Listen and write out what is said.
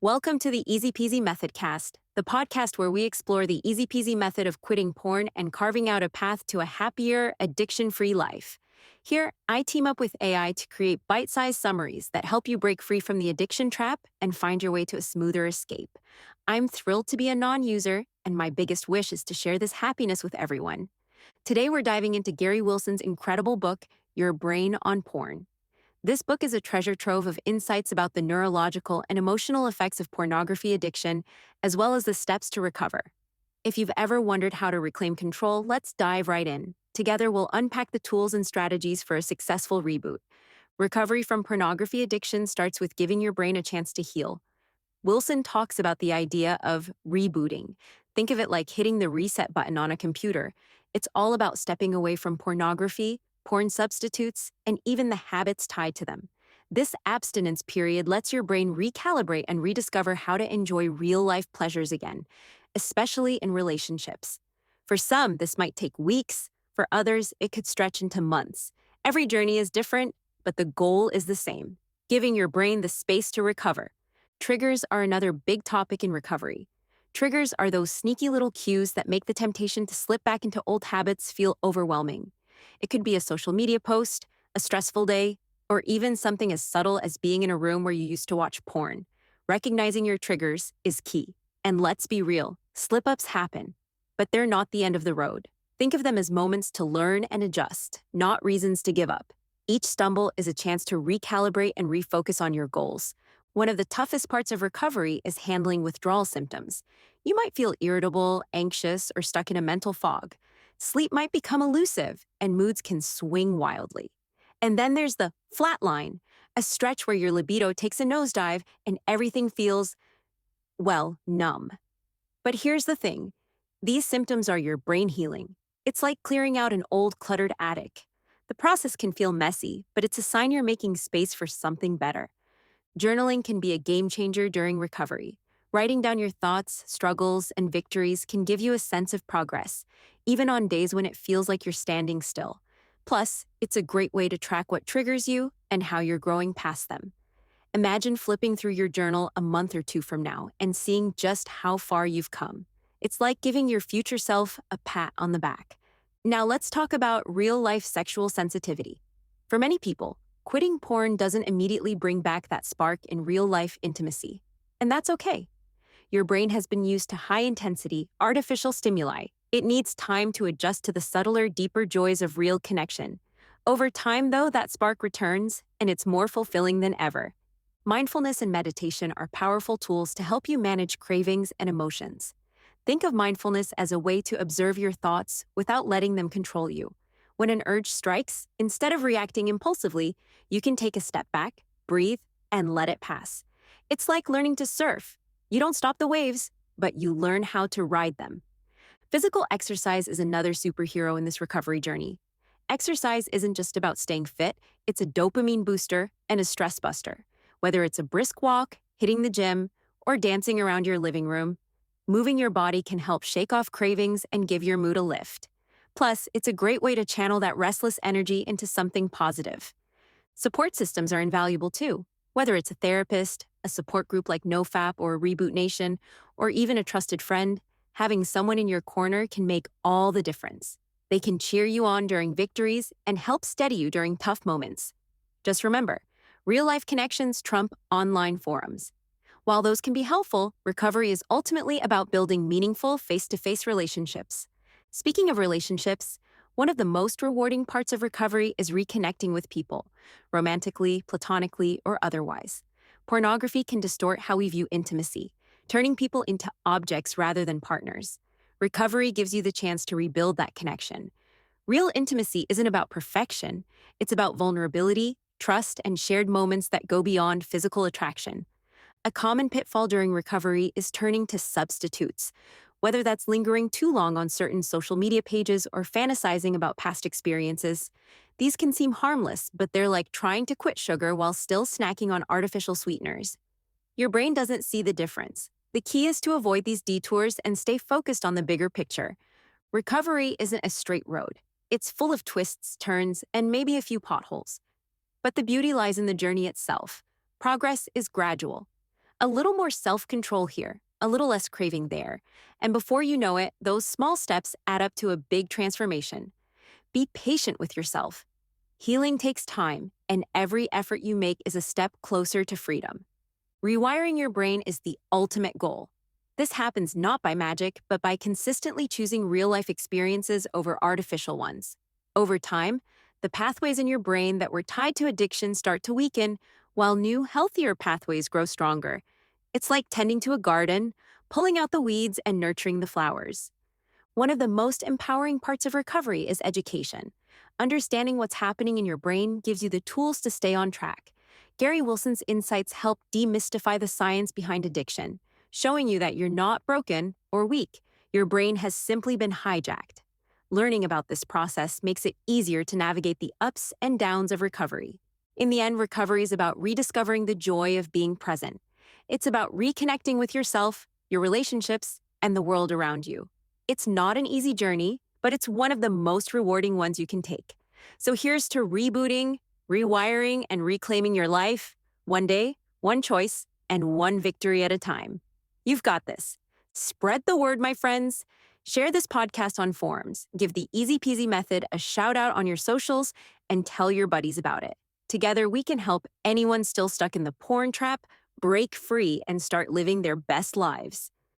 Welcome to the Easy Peasy Methodcast, the podcast where we explore the easy peasy method of quitting porn and carving out a path to a happier, addiction free life. Here, I team up with AI to create bite sized summaries that help you break free from the addiction trap and find your way to a smoother escape. I'm thrilled to be a non user, and my biggest wish is to share this happiness with everyone. Today, we're diving into Gary Wilson's incredible book, Your Brain on Porn. This book is a treasure trove of insights about the neurological and emotional effects of pornography addiction, as well as the steps to recover. If you've ever wondered how to reclaim control, let's dive right in. Together, we'll unpack the tools and strategies for a successful reboot. Recovery from pornography addiction starts with giving your brain a chance to heal. Wilson talks about the idea of rebooting. Think of it like hitting the reset button on a computer. It's all about stepping away from pornography, porn substitutes, and even the habits tied to them. This abstinence period lets your brain recalibrate and rediscover how to enjoy real-life pleasures again, especially in relationships. For some, this might take weeks. For others, it could stretch into months. Every journey is different, but the goal is the same: giving your brain the space to recover. Triggers are another big topic in recovery. Triggers are those sneaky little cues that make the temptation to slip back into old habits feel overwhelming. It could be a social media post, a stressful day, or even something as subtle as being in a room where you used to watch porn. Recognizing your triggers is key. And let's be real, slip-ups happen, but they're not the end of the road. Think of them as moments to learn and adjust, not reasons to give up. Each stumble is a chance to recalibrate and refocus on your goals. One of the toughest parts of recovery is handling withdrawal symptoms. You might feel irritable, anxious, or stuck in a mental fog. Sleep might become elusive, and moods can swing wildly. And then there's the flat line, a stretch where your libido takes a nosedive and everything feels, well, numb. But here's the thing. These symptoms are your brain healing. It's like clearing out an old, cluttered attic. The process can feel messy, but it's a sign you're making space for something better. Journaling can be a game changer during recovery. Writing down your thoughts, struggles, and victories can give you a sense of progress, even on days when it feels like you're standing still. Plus, it's a great way to track what triggers you and how you're growing past them. Imagine flipping through your journal a month or two from now and seeing just how far you've come. It's like giving your future self a pat on the back. Now let's talk about real-life sexual sensitivity. For many people, quitting porn doesn't immediately bring back that spark in real-life intimacy. And that's okay. Your brain has been used to high-intensity, artificial stimuli. It needs time to adjust to the subtler, deeper joys of real connection. Over time, though, that spark returns, and it's more fulfilling than ever. Mindfulness and meditation are powerful tools to help you manage cravings and emotions. Think of mindfulness as a way to observe your thoughts without letting them control you. When an urge strikes, instead of reacting impulsively, you can take a step back, breathe, and let it pass. It's like learning to surf. You don't stop the waves, but you learn how to ride them. Physical exercise is another superhero in this recovery journey. Exercise isn't just about staying fit, it's a dopamine booster and a stress buster. Whether it's a brisk walk, hitting the gym, or dancing around your living room, moving your body can help shake off cravings and give your mood a lift. Plus, it's a great way to channel that restless energy into something positive. Support systems are invaluable too. Whether it's a therapist, a support group like NoFap or Reboot Nation, or even a trusted friend, having someone in your corner can make all the difference. They can cheer you on during victories and help steady you during tough moments. Just remember, real-life connections trump online forums. While those can be helpful, recovery is ultimately about building meaningful face-to-face relationships. Speaking of relationships, one of the most rewarding parts of recovery is reconnecting with people, romantically, platonically, or otherwise. Pornography can distort how we view intimacy, turning people into objects rather than partners. Recovery gives you the chance to rebuild that connection. Real intimacy isn't about perfection. It's about vulnerability, trust, and shared moments that go beyond physical attraction. A common pitfall during recovery is turning to substitutes. Whether that's lingering too long on certain social media pages or fantasizing about past experiences, these can seem harmless, but they're like trying to quit sugar while still snacking on artificial sweeteners. Your brain doesn't see the difference. The key is to avoid these detours and stay focused on the bigger picture. Recovery isn't a straight road. It's full of twists, turns, and maybe a few potholes. But the beauty lies in the journey itself. Progress is gradual. A little more self-control here, a little less craving there. And before you know it, those small steps add up to a big transformation. Be patient with yourself. Healing takes time, and every effort you make is a step closer to freedom. Rewiring your brain is the ultimate goal. This happens not by magic, but by consistently choosing real-life experiences over artificial ones. Over time, the pathways in your brain that were tied to addiction start to weaken, while new, healthier pathways grow stronger. It's like tending to a garden, pulling out the weeds and nurturing the flowers. One of the most empowering parts of recovery is education. Understanding what's happening in your brain gives you the tools to stay on track. Gary Wilson's insights help demystify the science behind addiction, showing you that you're not broken or weak. Your brain has simply been hijacked. Learning about this process makes it easier to navigate the ups and downs of recovery. In the end, recovery is about rediscovering the joy of being present. It's about reconnecting with yourself, your relationships, and the world around you. It's not an easy journey, but it's one of the most rewarding ones you can take. So here's to rebooting, rewiring, and reclaiming your life, one day, one choice, and one victory at a time. You've got this. Spread the word, my friends. Share this podcast on forums, give the Easy Peasy Method a shout out on your socials, and tell your buddies about it. Together, we can help anyone still stuck in the porn trap break free and start living their best lives.